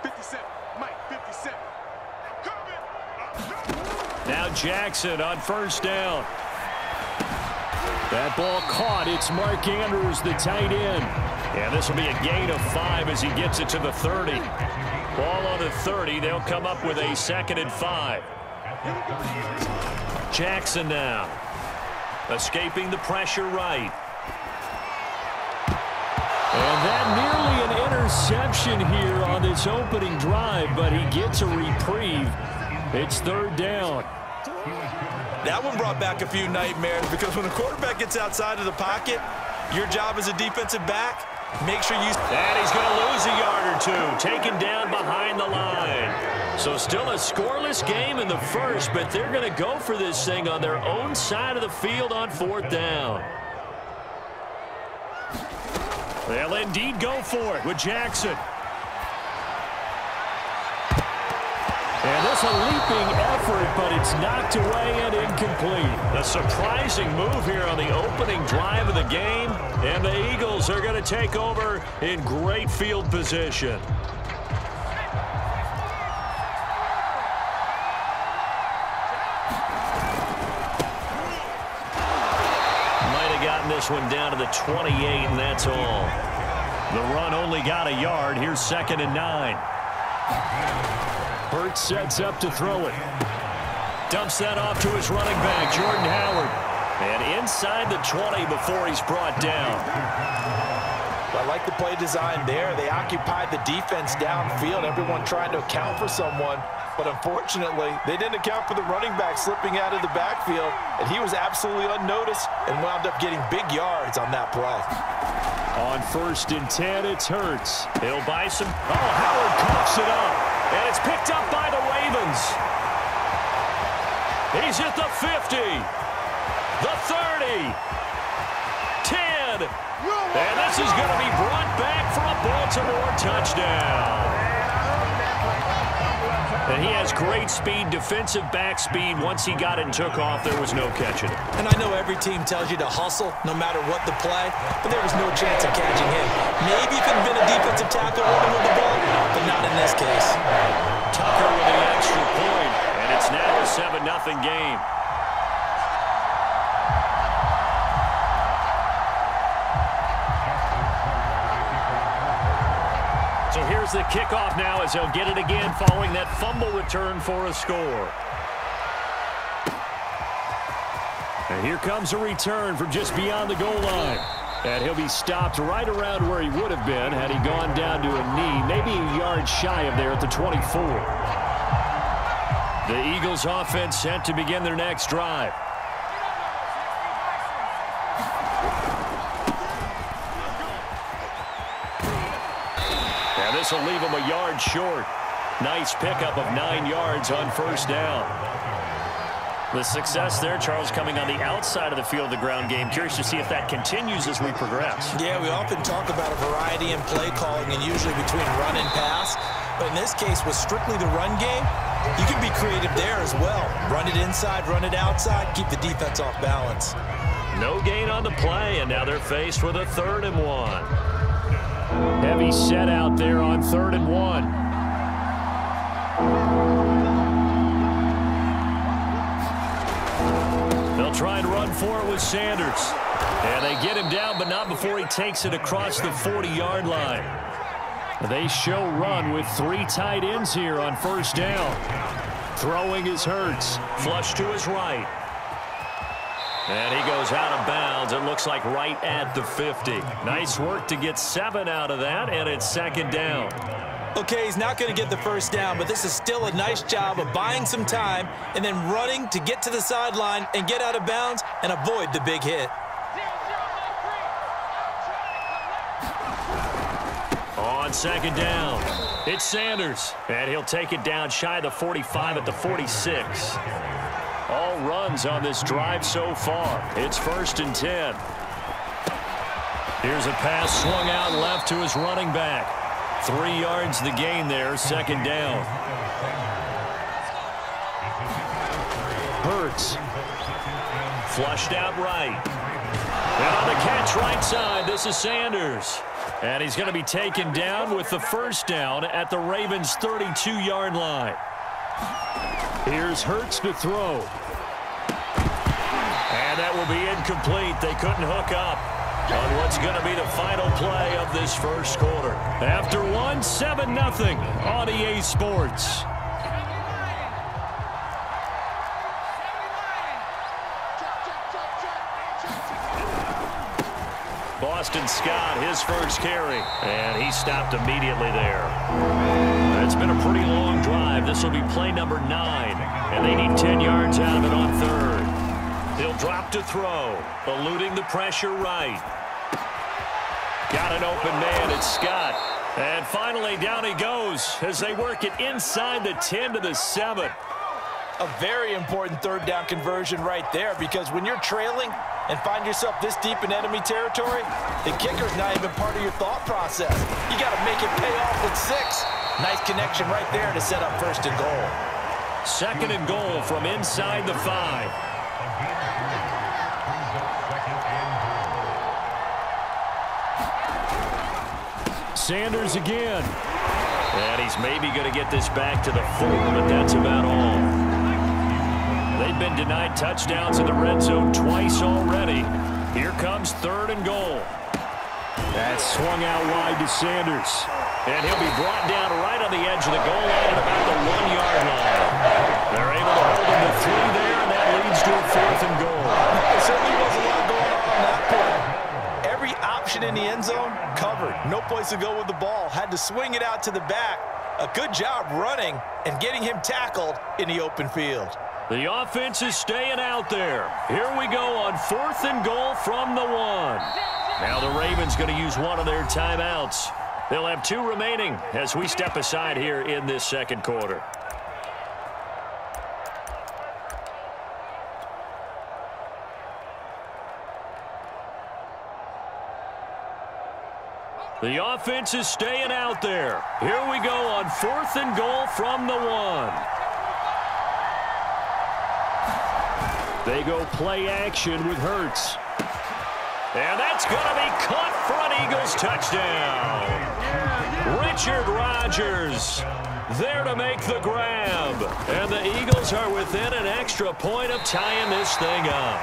57. Mike, 57. Now Jackson on first down. That ball caught. It's Mark Andrews, the tight end. And this will be a gain of 5 as he gets it to the 30. Ball on the 30. They'll come up with a 2nd and 5. Jackson now. Escaping the pressure right. And that nearly an interception here on this opening drive, but he gets a reprieve. It's 3rd down. That one brought back a few nightmares because when a quarterback gets outside of the pocket, your job as a defensive back, make sure you... And he's going to lose a yard or two, taken down behind the line. So still a scoreless game in the first, but they're going to go for this thing on their own side of the field on 4th down. They'll indeed go for it with Jackson. And this a leaping effort, but it's knocked away and incomplete. A surprising move here on the opening drive of the game, and the Eagles are going to take over in great field position. Might have gotten this one down to the 28, and that's all. The run only got a yard. Here's 2nd and 9. Hurts sets up to throw it. Dumps that off to his running back, Jordan Howard. And inside the 20 before he's brought down. I like the play design there. They occupied the defense downfield, everyone trying to account for someone. But unfortunately, they didn't account for the running back slipping out of the backfield. And he was absolutely unnoticed and wound up getting big yards on that play. On 1st and 10, it's Hurts. He'll buy some. Oh, Howard coughs it up. And it's picked up by the Ravens. He's at the 50. The 30. 10. And this is going to be brought back for a Baltimore touchdown. And he has great speed, defensive back speed. Once he got it and took off, there was no catching it. And I know every team tells you to hustle no matter what the play, but there was no chance of catching him. Maybe if it had been a defensive tackle running with the ball, but not in this case. Tucker with the extra point, and it's now a 7-0 game. So here's the kickoff now as they'll get it again following that fumble return for a score. And here comes a return from just beyond the goal line. And he'll be stopped right around where he would have been had he gone down to a knee, maybe a yard shy of there at the 24. The Eagles offense set to begin their next drive. This will leave him a yard short. Nice pickup of 9 yards on 1st down. The success there, Charles, coming on the outside of the field of the ground game. Curious to see if that continues as we progress. Yeah, we often talk about a variety in play calling and usually between run and pass. But in this case, with strictly the run game, you can be creative there as well. Run it inside, run it outside, keep the defense off balance. No gain on the play, and now they're faced with a 3rd and 1. Heavy set out there on 3rd and 1. They'll try and run for it with Sanders. And they get him down, but not before he takes it across the 40-yard line. They show run with 3 tight ends here on 1st down. Throwing is Hurts. Flush to his right. And he goes out of bounds. It looks like right at the 50. Nice work to get 7 out of that, and it's 2nd down. Okay, he's not going to get the 1st down, but this is still a nice job of buying some time and then running to get to the sideline and get out of bounds and avoid the big hit. On 2nd down, it's Sanders. And he'll take it down shy of the 45 at the 46. All runs on this drive so far. It's 1st and 10. Here's a pass swung out left to his running back. 3 yards the gain there, 2nd down. Hurts. Flushed out right. And on the catch right side, this is Sanders. And he's going to be taken down with the first down at the Ravens' 32-yard line. Here's Hurts to throw. And that will be incomplete. They couldn't hook up on what's going to be the final play of this first quarter. After one, 7-0 on EA Sports. Boston Scott, his first carry, and he stopped immediately there. It's been a pretty long drive. This will be play number 9, and they need 10 yards out of it on third. He'll drop to throw, eluding the pressure right. Got an open man, it's Scott. And finally, down he goes as they work it inside the 10 to the 7. A very important third down conversion right there, because when you're trailing and find yourself this deep in enemy territory, the kicker's not even part of your thought process. You got to make it pay off with 6. Nice connection right there to set up first and goal. Second and goal from inside the 5. Sanders again. And he's maybe going to get this back to the 4, but that's about all. They've been denied touchdowns in the red zone twice already. Here comes third and goal. That's swung out wide to Sanders. And he'll be brought down right on the edge of the goal line at about the 1-yard line. They're able to hold him to 3 there, and that leads to a 4th and goal. There certainly was a lot going on that play. Every option in the end zone covered. No place to go with the ball. Had to swing it out to the back. A good job running and getting him tackled in the open field. The offense is staying out there. Here we go on 4th and goal from the 1. Now the Ravens going to use one of their timeouts. They'll have 2 remaining as we step aside here in this second quarter. The offense is staying out there. Here we go on 4th and goal from the 1. They go play action with Hurts. And that's going to be caught for an Eagles touchdown. Richard Rodgers there to make the grab. And the Eagles are within an extra point of tying this thing up.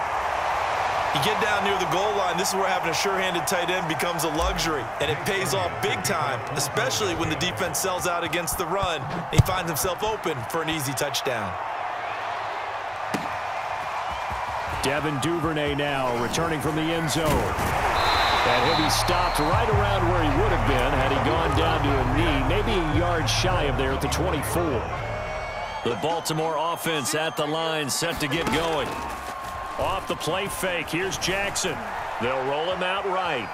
You get down near the goal line, this is where having a sure-handed tight end becomes a luxury. And it pays off big time, especially when the defense sells out against the run. He finds himself open for an easy touchdown. Devin Duvernay now returning from the end zone. And he'll be stopped right around where he would have been had he gone down to a knee, maybe a yard shy of there at the 24. The Baltimore offense at the line set to get going. Off the play fake, here's Jackson. They'll roll him out right.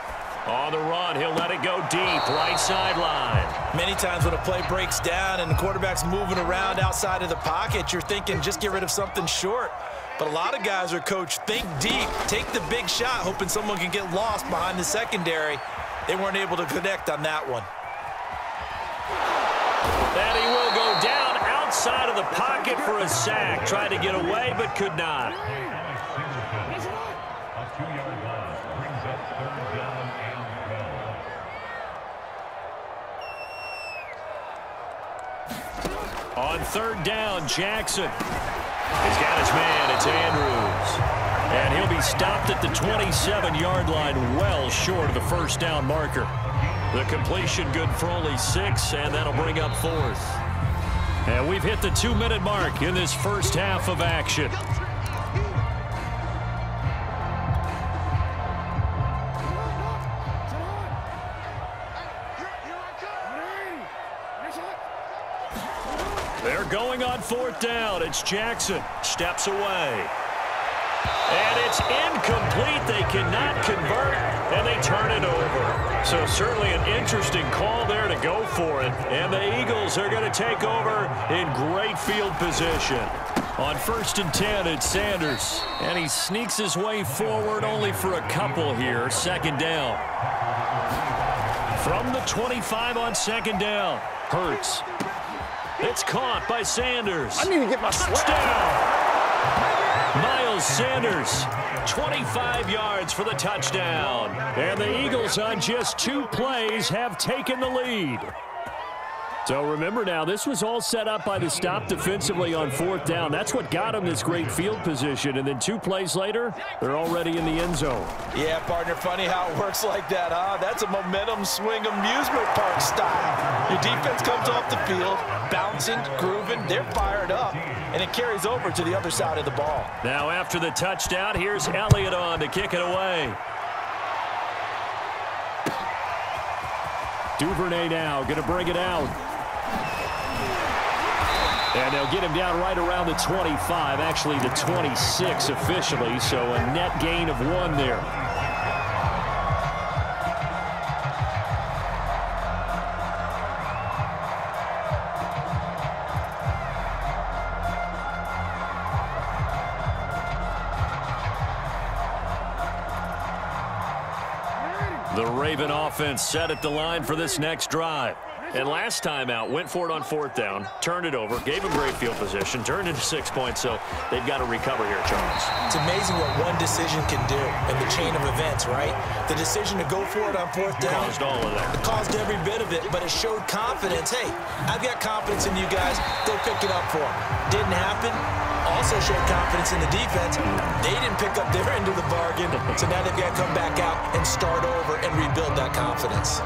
On the run, he'll let it go deep, right sideline. Many times when a play breaks down and the quarterback's moving around outside of the pocket, you're thinking just get rid of something short. But a lot of guys are coached, think deep, take the big shot, hoping someone can get lost behind the secondary. They weren't able to connect on that one. And he will go down outside of the pocket for a sack. Tried to get away, but could not. On third down, Jackson. He's got his man, it's Andrews. And he'll be stopped at the 27-yard line, well short of the first down marker. The completion good for only 6, and that'll bring up 4th. And we've hit the 2-minute mark in this first half of action. They're going on 4th down. It's Jackson. Steps away. And it's incomplete. They cannot convert, and they turn it over. So certainly an interesting call there to go for it. And the Eagles are going to take over in great field position. On 1st and 10, it's Sanders. And he sneaks his way forward only for a couple here. 2nd down. From the 25 on 2nd down, Hurts. It's caught by Sanders. I need to get my touchdown. Miles goes Sanders. 25 yards for the touchdown. And the Eagles on just 2 plays have taken the lead. So remember now, this was all set up by the stop defensively on 4th down. That's what got them this great field position. And then 2 plays later, they're already in the end zone. Yeah, partner, funny how it works like that, huh? That's a momentum swing amusement park style. Your defense comes off the field, bouncing, grooving, they're fired up, and it carries over to the other side of the ball. Now after the touchdown, here's Elliott on to kick it away. Duvernay now going to bring it out. And they'll get him down right around the 25, actually the 26 officially, so a net gain of 1 there. The Raven offense set at the line for this next drive. And last time out, went for it on 4th down, turned it over, gave them great field position, turned into 6 points, so they've got to recover here, Charles. It's amazing what one decision can do in the chain of events, right? The decision to go for it on 4th down. Caused all of that. It caused every bit of it, but it showed confidence. Hey, I've got confidence in you guys. Go pick it up for them. Didn't happen. Also showed confidence in the defense. They didn't pick up their end of the bargain, so now they've got to come back out and start over and rebuild that confidence.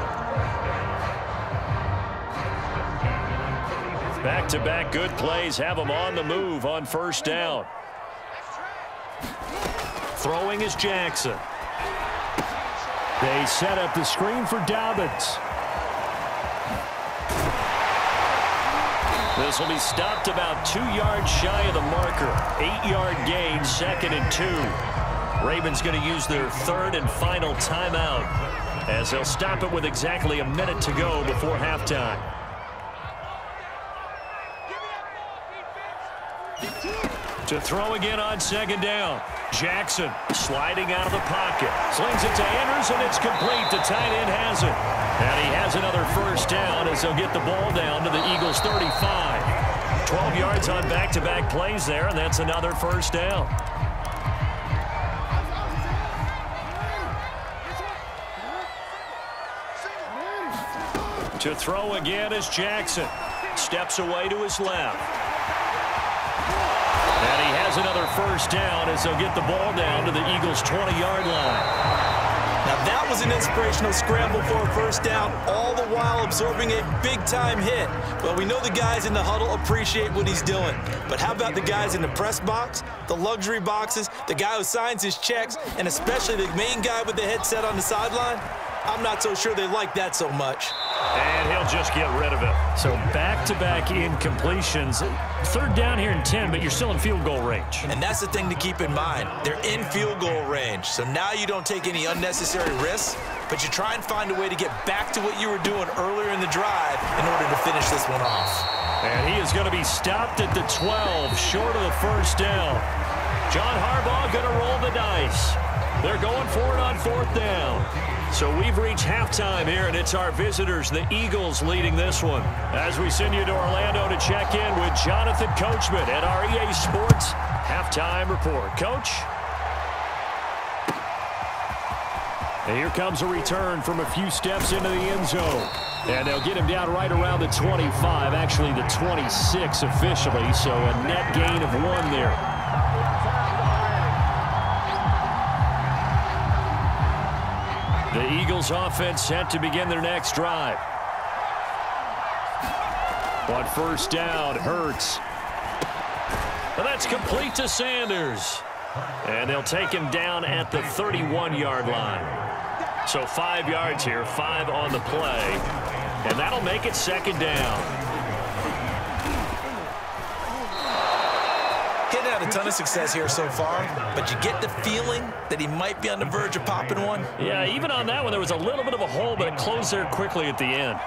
Back-to-back good plays have them on the move on 1st down. Throwing is Jackson. They set up the screen for Dobbins. This will be stopped about 2 yards shy of the marker. 8-yard gain, 2nd and 2. Ravens going to use their 3rd and final timeout as they'll stop it with exactly a minute to go before halftime. To throw again on 2nd down. Jackson sliding out of the pocket. Slings it to Andrews, and it's complete. The tight end has it. And he has another 1st down as they'll get the ball down to the Eagles' 35. 12 yards on back-to-back plays there, and that's another 1st down. To throw again is Jackson. Steps away to his left. And he has another 1st down as they'll get the ball down to the Eagles' 20-yard line. Now that was an inspirational scramble for a 1st down, all the while absorbing a big-time hit. Well, we know the guys in the huddle appreciate what he's doing. But how about the guys in the press box, the luxury boxes, the guy who signs his checks, and especially the main guy with the headset on the sideline? I'm not so sure they like that so much. And he'll just get rid of it. So back-to-back incompletions. 3rd down here and 10, but you're still in field goal range. And that's the thing to keep in mind. They're in field goal range. So now you don't take any unnecessary risks, but you try and find a way to get back to what you were doing earlier in the drive in order to finish this one off. And he is going to be stopped at the 12, short of the 1st down. John Harbaugh going to roll the dice. They're going for it on 4th down. So we've reached halftime here, and it's our visitors, the Eagles, leading this one. As we send you to Orlando to check in with Jonathan Coachman at our EA Sports Halftime Report. Coach? And here comes a return from a few steps into the end zone. And they'll get him down right around the 25, actually the 26 officially, so a net gain of 1 there. The Eagles offense set to begin their next drive. On 1st down, Hurts. And that's complete to Sanders. And they'll take him down at the 31-yard line. So 5 yards here, 5 on the play. And that'll make it 2nd down. Hitting out a ton of success here so far, but you get the feeling that he might be on the verge of popping one. Yeah, even on that one, there was a little bit of a hole, but it closed there quickly at the end.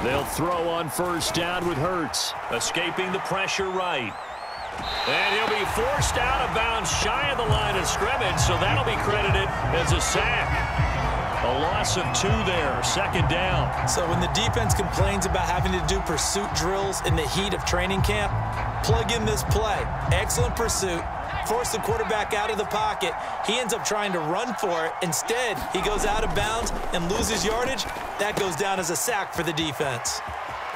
They'll throw on 1st down with Hurts, escaping the pressure right. And he'll be forced out of bounds shy of the line of scrimmage, so that'll be credited as a sack. A loss of 2 there, second down. So when the defense complains about having to do pursuit drills in the heat of training camp, plug in this play. Excellent pursuit. Force the quarterback out of the pocket. He ends up trying to run for it. Instead, he goes out of bounds and loses yardage. That goes down as a sack for the defense.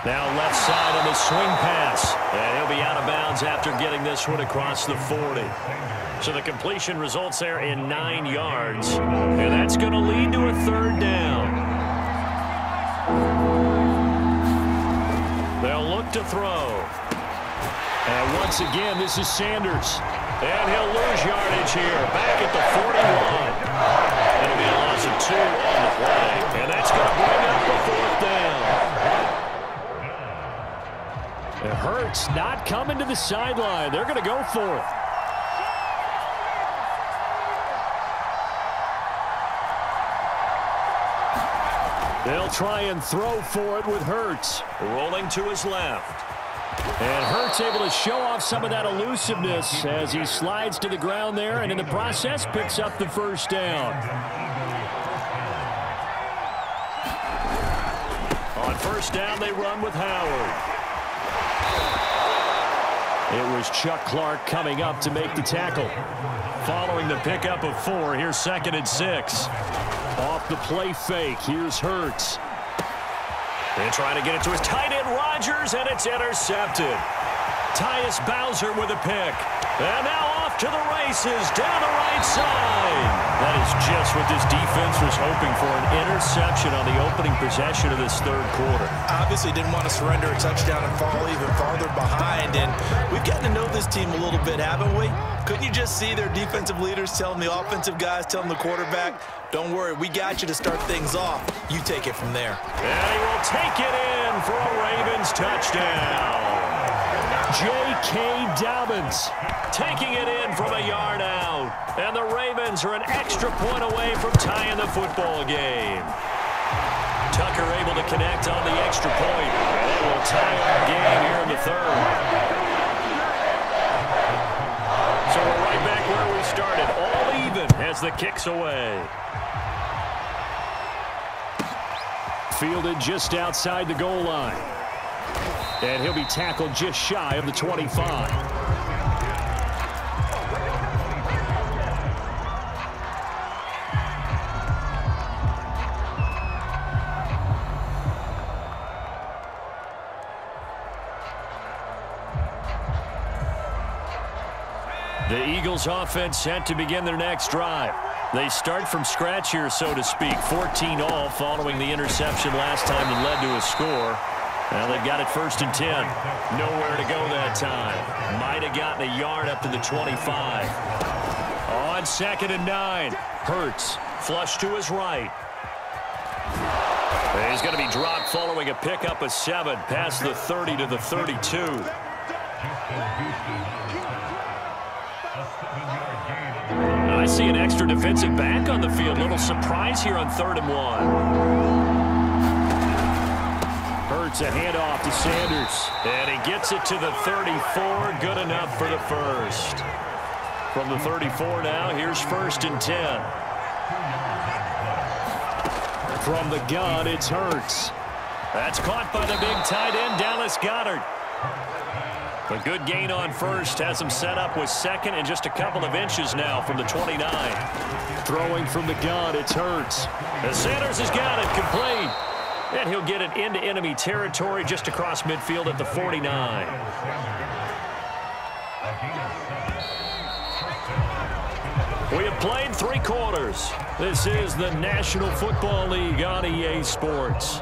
Now left side on the swing pass. And he'll be out of bounds after getting this one across the 40. So the completion results there in 9 yards. And that's going to lead to a third down. They'll look to throw. And once again, this is Sanders. And he'll lose yardage here, back at the 41. It'll be a loss of 2 on the play. And that's going to bring up the 4th down. It hurts not coming to the sideline. They're going to go for it. They'll try and throw for it with Hurts. Rolling to his left. And Hurts able to show off some of that elusiveness as he slides to the ground there, and in the process picks up the first down. On first down, they run with Howard. It was Chuck Clark coming up to make the tackle. Following the pickup of 4, here's 2nd and 6. Off the play fake, here's Hurts. They're trying to get it to his tight end, Rodgers, and it's intercepted. Tyus Bowser with a pick. And now off to the races, down the right side. That is just what this defense was hoping for, an interception on the opening possession of this third quarter. Obviously didn't want to surrender a touchdown and fall even farther behind, and we've gotten to know this team a little bit, haven't we? Couldn't you just see their defensive leaders telling the offensive guys, telling the quarterback, don't worry, we got you to start things off. You take it from there. And he will take it in for a Ravens touchdown. J.K. Dobbins taking it in from a yard out. And the Ravens are an extra point away from tying the football game. Tucker able to connect on the extra point. And it will tie our game here in the third. So we're right back where we started. All even as the kick's away. Fielded just outside the goal line. And he'll be tackled just shy of the 25. The Eagles offense set to begin their next drive. They start from scratch here, so to speak. 14 all following the interception last time that led to a score. Now they've got it 1st and 10. Nowhere to go that time. Might have gotten a yard up to the 25. On 2nd and 9. Hurts flush to his right. And he's going to be dropped following a pickup of 7 past the 30 to the 32. I see an extra defensive back on the field. Little surprise here on 3rd and 1. Hurts a handoff to Sanders. And he gets it to the 34. Good enough for the first. From the 34 now, here's 1st and 10. From the gun, it's Hurts. That's caught by the big tight end, Dallas Goedert. A good gain on first, has him set up with 2nd and just a couple of inches now from the 29. Throwing from the gun, it's Hurts. And Sanders has got it complete. And he'll get it into enemy territory just across midfield at the 49. We have played 3 quarters. This is the National Football League on EA Sports.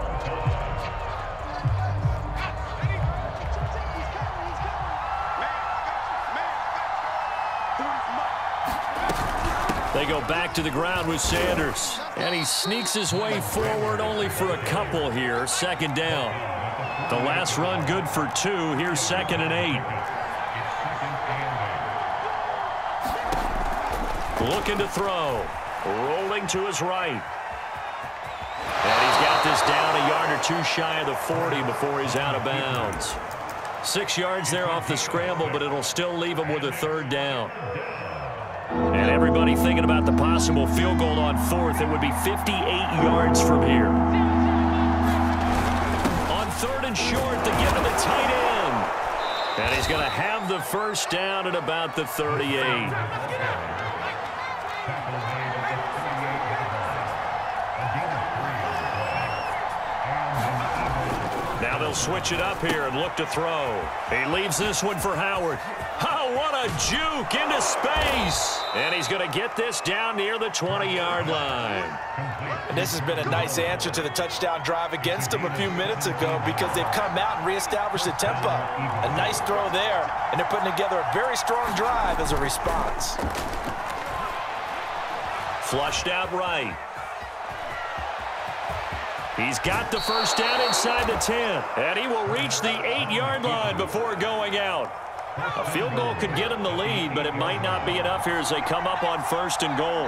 They go back to the ground with Sanders. And he sneaks his way forward only for a couple here. 2nd down. The last run good for 2. Here's 2nd and 8. Looking to throw. Rolling to his right. And he's got this down a yard or 2 shy of the 40 before he's out of bounds. 6 yards there off the scramble, but it'll still leave him with a 3rd down. And everybody thinking about the possible field goal on fourth. It would be 58 yards from here. On third and short, they give to the tight end. And he's going to have the first down at about the 38. Now they'll switch it up here and look to throw. He leaves this one for Howard. Oh, what a juke into space. And he's going to get this down near the 20-yard line. And this has been a nice answer to the touchdown drive against them a few minutes ago because they've come out and reestablished the tempo. A nice throw there, and they're putting together a very strong drive as a response. Flushed out right. He's got the first down inside the 10, and he will reach the 8-yard line before going out. A field goal could get him the lead, but it might not be enough here as they come up on first and goal.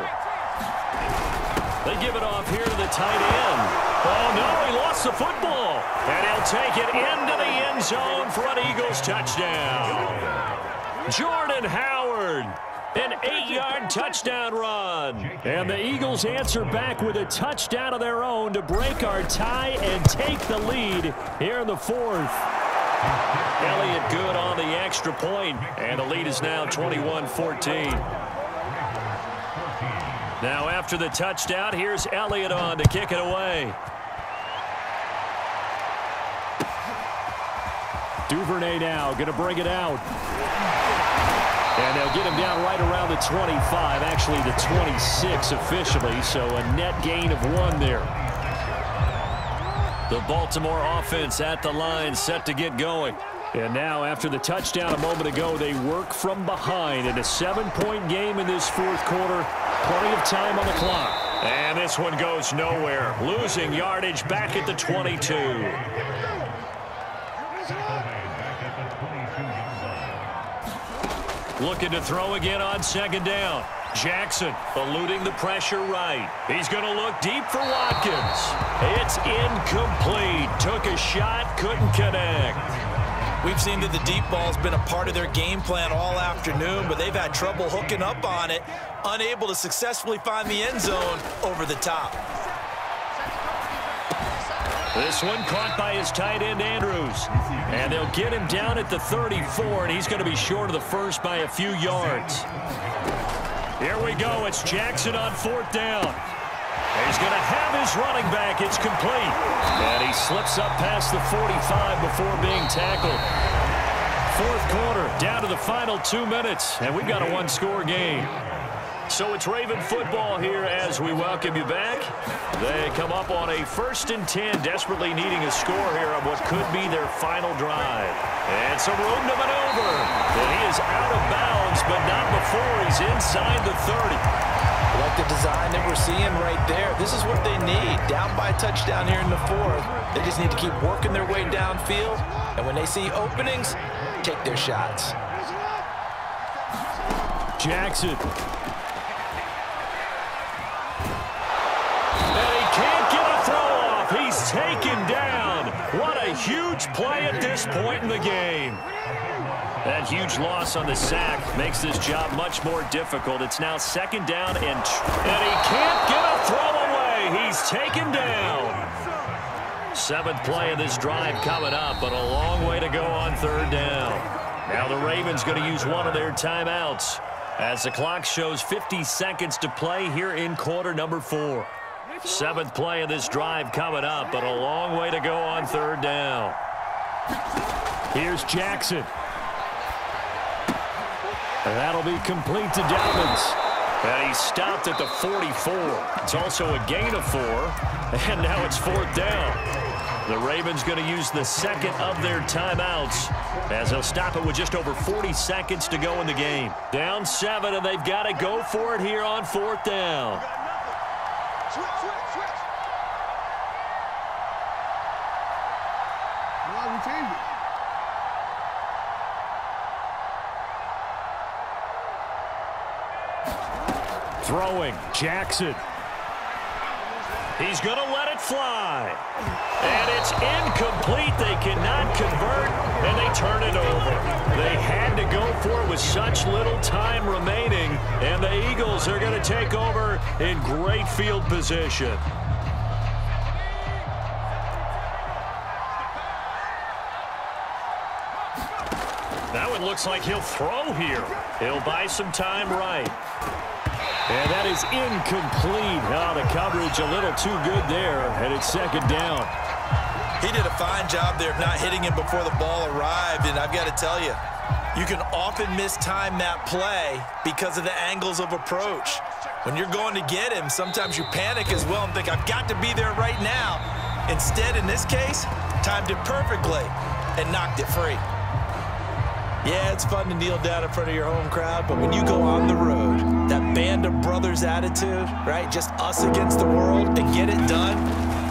They give it off here to the tight end. Oh, no, he lost the football. And he'll take it into the end zone for an Eagles touchdown. Jordan Howard. An 8-yard touchdown run. And the Eagles answer back with a touchdown of their own to break our tie and take the lead here in the fourth. Elliott good on the extra point, and the lead is now 21-14. Now after the touchdown, here's Elliott on to kick it away. Duvernay now going to bring it out. And they'll get him down right around the 25, actually the 26 officially, so a net gain of 1 there. The Baltimore offense at the line, set to get going. And now after the touchdown a moment ago, they work from behind in a 7-point game in this fourth quarter. Plenty of time on the clock. And this one goes nowhere. Losing yardage back at the 22. Looking to throw again on second down. Jackson eluding the pressure right. He's going to look deep for Watkins. It's incomplete. Took a shot, couldn't connect. We've seen that the deep ball's been a part of their game plan all afternoon, but they've had trouble hooking up on it, unable to successfully find the end zone over the top. This one caught by his tight end, Andrews. And they'll get him down at the 34, and he's going to be short of the first by a few yards. Here we go. It's Jackson on fourth down. He's going to have his running back. It's complete. And he slips up past the 45 before being tackled. Fourth quarter, down to the final 2 minutes, and we've got a one-score game. So it's Raven football here as we welcome you back. They come up on a 1st and 10, desperately needing a score here on what could be their final drive. And some room to maneuver. And he is out of bounds, but not before he's inside the 30. I like the design that we're seeing right there. This is what they need. Down by a touchdown here in the fourth. They just need to keep working their way downfield. And when they see openings, take their shots. Jackson. He's taken down. What a huge play at this point in the game. That huge loss on the sack makes this job much more difficult. It's now second down, and he can't get a throw away. He's taken down. 7th play of this drive coming up, but a long way to go on third down. Now the Ravens going to use one of their timeouts as the clock shows 50 seconds to play here in quarter number 4. 7th play of this drive coming up, but a long way to go on third down. Here's Jackson. And that'll be complete to Dobbins. And he's stopped at the 44. It's also a gain of 4. And now it's fourth down. The Ravens going to use the second of their timeouts as they'll stop it with just over 40 seconds to go in the game. Down 7, and they've got to go for it here on fourth down. Throwing, Jackson. He's going to let it fly. And it's incomplete. They cannot convert, and they turn it over. They had to go for it with such little time remaining, And the Eagles are going to take over in great field position. That one looks like he'll throw here. He'll buy some time right. And that is incomplete. Oh, the coverage a little too good there, and it's second down. He did a fine job there of not hitting him before the ball arrived, and I've got to tell you, you can often mistime that play because of the angles of approach. When you're going to get him, sometimes you panic as well and think, I've got to be there right now. Instead, in this case, timed it perfectly and knocked it free. Yeah, it's fun to kneel down in front of your home crowd, but when you go on the road, that band of brothers attitude, right, just us against the world, and get it done,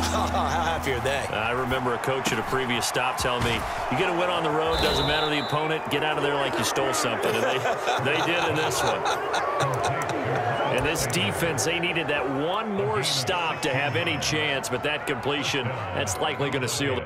how happy are they? I remember a coach at a previous stop telling me, you get a win on the road, doesn't matter the opponent, get out of there like you stole something, and they did in this one. And this defense, they needed that one more stop to have any chance, but that completion, that's likely going to seal it.